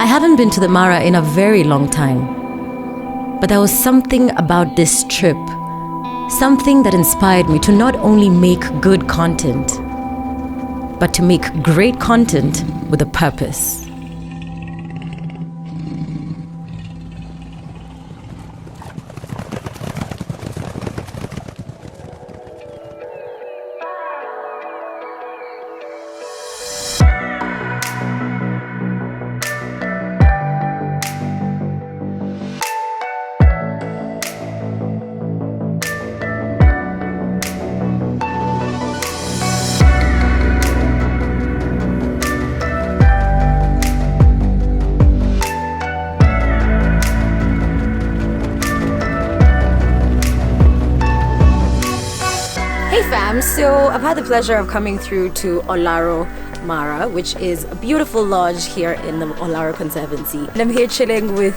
haven't been to the Mara in a very long time, but there was something about this trip, something that inspired me to not only make good content, but to make great content with a purpose. So I've had the pleasure of coming through to Olarro Mara, which is a beautiful lodge here in the Olarro Conservancy. And I'm here chilling with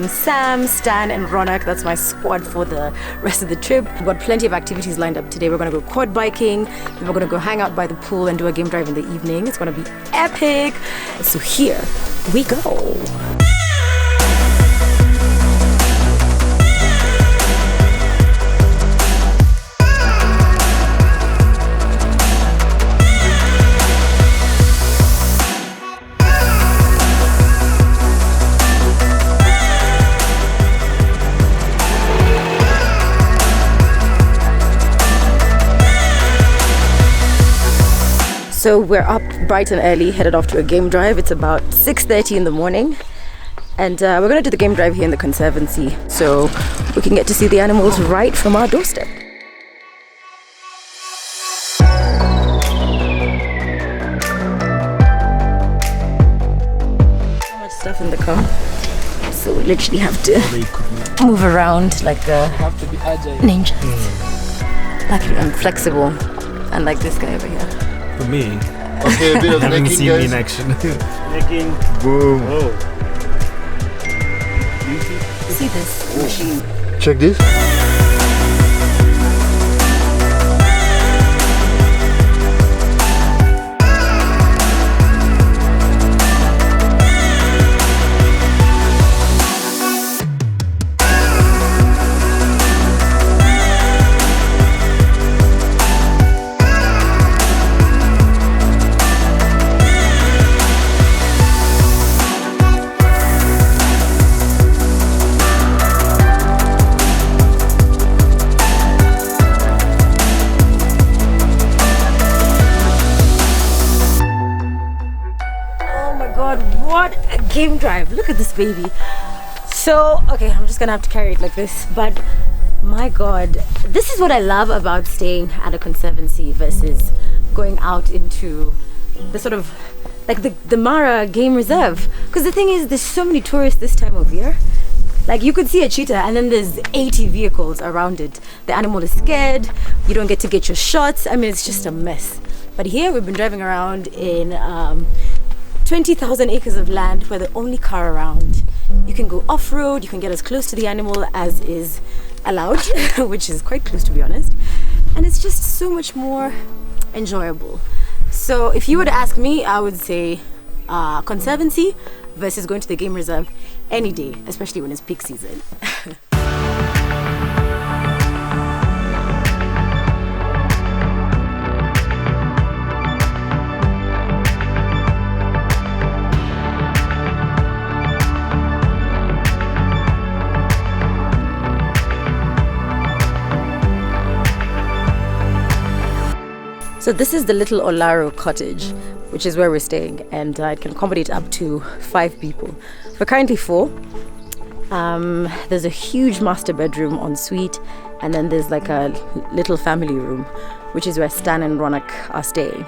Sam, Stan and Ronak. That's my squad for the rest of the trip. We've got plenty of activities lined up today. We're going to go quad biking, then we're going to go hang out by the pool and do a game drive in the evening. It's going to be epic. So here we go. So we're up bright and early, headed off to a game drive. It's about 6:30 in the morning. And we're going to do the game drive here in the Conservancy, so we can get to see the animals right from our doorstep. So much stuff in the car. So we literally have to move around like a ninja. Luckily I'm flexible, unlike this guy over here. For me, okay, a bit of haven't necking, seen guys. me in action. Necking, boom. Oh. See this machine? Check this. What a game drive. Look at this baby. So, okay, I'm just gonna have to carry it like this, but my god, this is what I love about staying at a conservancy versus going out into the sort of like the Mara Game Reserve, because the thing is, there's so many tourists this time of year. Like, you could see a cheetah and then there's 80 vehicles around it. The animal is scared, you don't get to get your shots. I mean, it's just a mess. But here we've been driving around in 20,000 acres of land. We're the only car around. You can go off-road, you can get as close to the animal as is allowed, which is quite close to be honest. And it's just so much more enjoyable. So if you were to ask me, I would say conservancy versus going to the game reserve any day, especially when it's peak season. So this is the little Olarro cottage, which is where we're staying, and it can accommodate up to 5 people. We're currently 4. There's a huge master bedroom en suite, and then there's like a little family room, which is where Stan and Ronak are staying.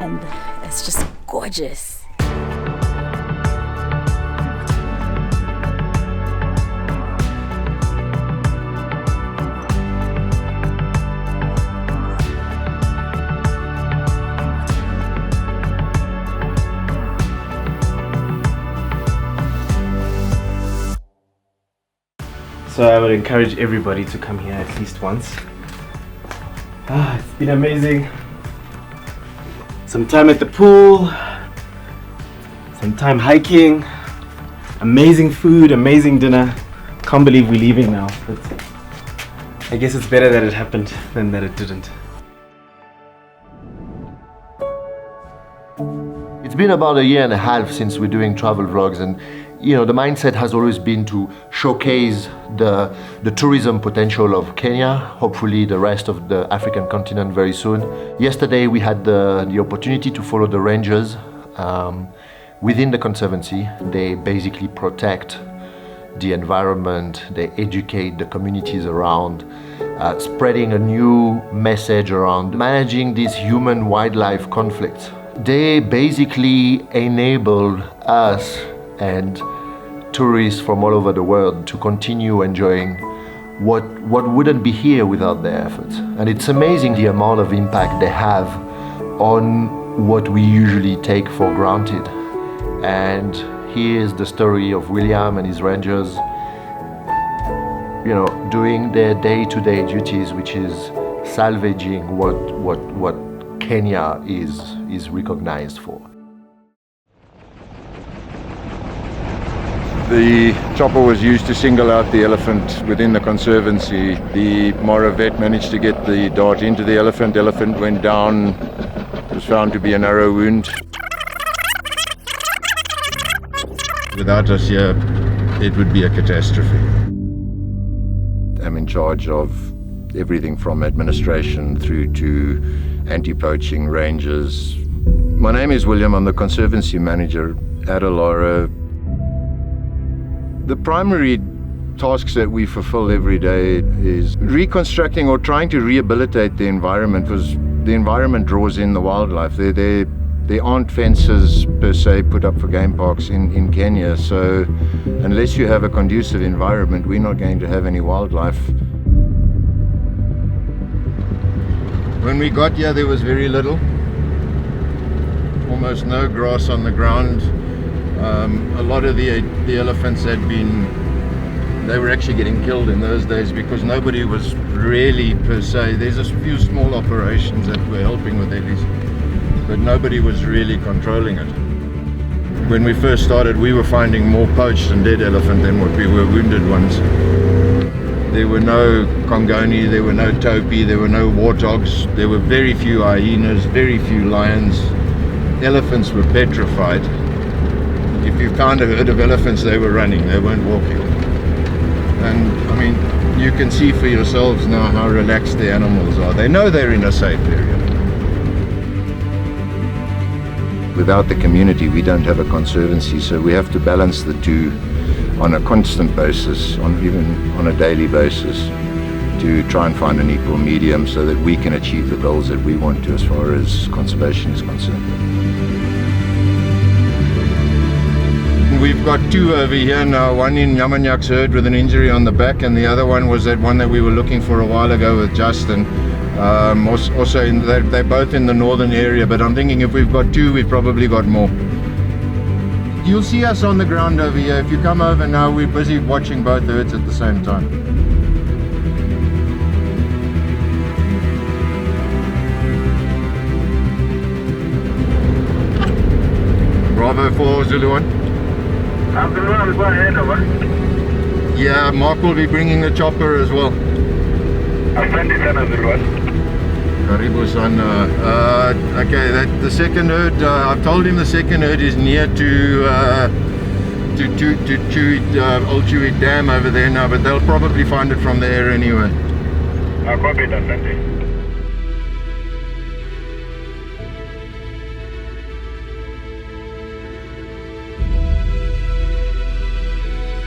And it's just gorgeous. So I would encourage everybody to come here at least once. It's been amazing. Some time at the pool, some time hiking, amazing food, amazing dinner. Can't believe we're leaving now, but I guess it's better that it happened than that it didn't. It's been about a year and a half since we're doing travel vlogs, and you know, the mindset has always been to showcase the tourism potential of Kenya, hopefully the rest of the African continent very soon. Yesterday we had the opportunity to follow the rangers within the conservancy. They basically protect the environment, they educate the communities around, spreading a new message around managing these human-wildlife conflicts. They basically enabled us and tourists from all over the world to continue enjoying what wouldn't be here without their efforts. And it's amazing the amount of impact they have on what we usually take for granted. And here's the story of William and his rangers, you know, doing their day-to-day duties, which is salvaging what Kenya is recognized for. The chopper was used to single out the elephant within the conservancy. The Mara vet managed to get the dart into the elephant. Elephant went down. It was found to be a narrow wound. Without us here, it would be a catastrophe. I'm in charge of everything from administration through to anti-poaching rangers. My name is William. I'm the conservancy manager at Olarro. The primary tasks that we fulfill every day is reconstructing or trying to rehabilitate the environment, because the environment draws in the wildlife. There aren't fences per se put up for game parks in Kenya, so unless you have a conducive environment, we're not going to have any wildlife. When we got here, there was very little, almost no grass on the ground. A lot of the elephants they were actually getting killed in those days because nobody was really per se. There's a few small operations that were helping with these, but nobody was really controlling it. When we first started, we were finding more poached and dead elephant than what we were wounded ones. There were no Congoni, there were no topi, there were no warthogs, there were very few hyenas, very few lions. Elephants were petrified. If you found a herd of elephants, they were running, they weren't walking. And I mean, you can see for yourselves now how relaxed the animals are. They know they're in a safe area. Without the community, we don't have a conservancy, so we have to balance the two on a constant basis, even on a daily basis, to try and find an equal medium so that we can achieve the goals that we want to as far as conservation is concerned. We've got two over here now, one in Yamanyak's herd with an injury on the back, and the other one was that one that we were looking for a while ago with Justin. Also, they're both in the northern area, but I'm thinking if we've got two, we've probably got more. You'll see us on the ground over here. If you come over now, we're busy watching both herds at the same time. Bravo for Zulu 1. Yeah, Mark will be bringing the chopper as well. Karibu sana. Okay, the second herd, I've told him the second herd is near to Old Chewy Dam over there now, but they'll probably find it from the air anyway. Copy that,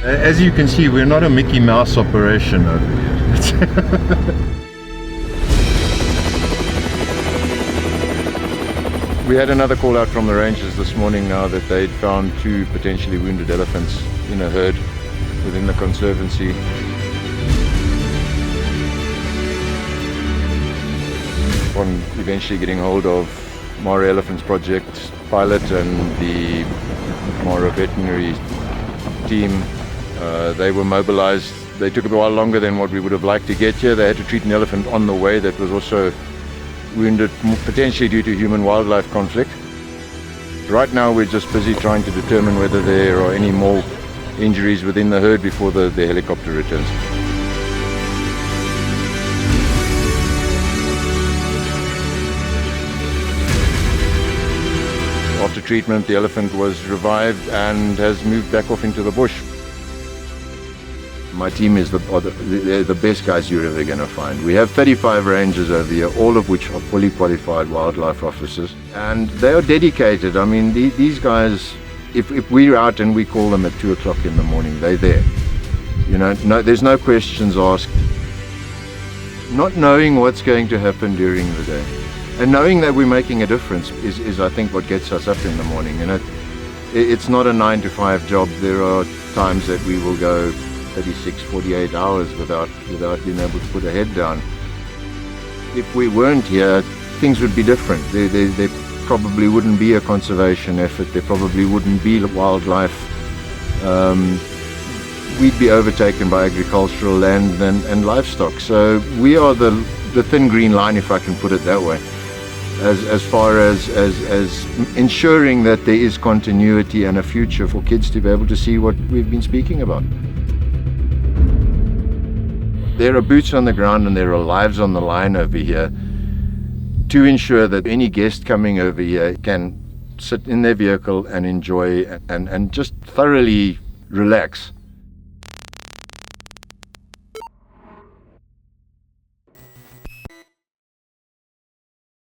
As you can see, we're not a Mickey Mouse operation over here. We had another call out from the rangers this morning now that they'd found two potentially wounded elephants in a herd within the conservancy. On eventually getting hold of Mara Elephants Project pilot and the Mara veterinary team, they were mobilized. They took a while longer than what we would have liked to get here. They had to treat an elephant on the way that was also wounded, potentially due to human-wildlife conflict. Right now we're just busy trying to determine whether there are any more injuries within the herd before the helicopter returns. After treatment, the elephant was revived and has moved back off into the bush. My team is the best guys you're ever going to find. We have 35 rangers over here, all of which are fully qualified wildlife officers. And they are dedicated. I mean, these guys, if we're out and we call them at 2 o'clock in the morning, they're there. You know, there's no questions asked. Not knowing what's going to happen during the day. And knowing that we're making a difference is I think, what gets us up in the morning. You know, it's not a 9-to-5 job. There are times that we will go 36, 48 hours without being able to put a head down. If we weren't here, things would be different. There probably wouldn't be a conservation effort. There probably wouldn't be wildlife. We'd be overtaken by agricultural land and livestock. So we are the thin green line, if I can put it that way, as far as ensuring that there is continuity and a future for kids to be able to see what we've been speaking about. There are boots on the ground and there are lives on the line over here to ensure that any guest coming over here can sit in their vehicle and enjoy and just thoroughly relax.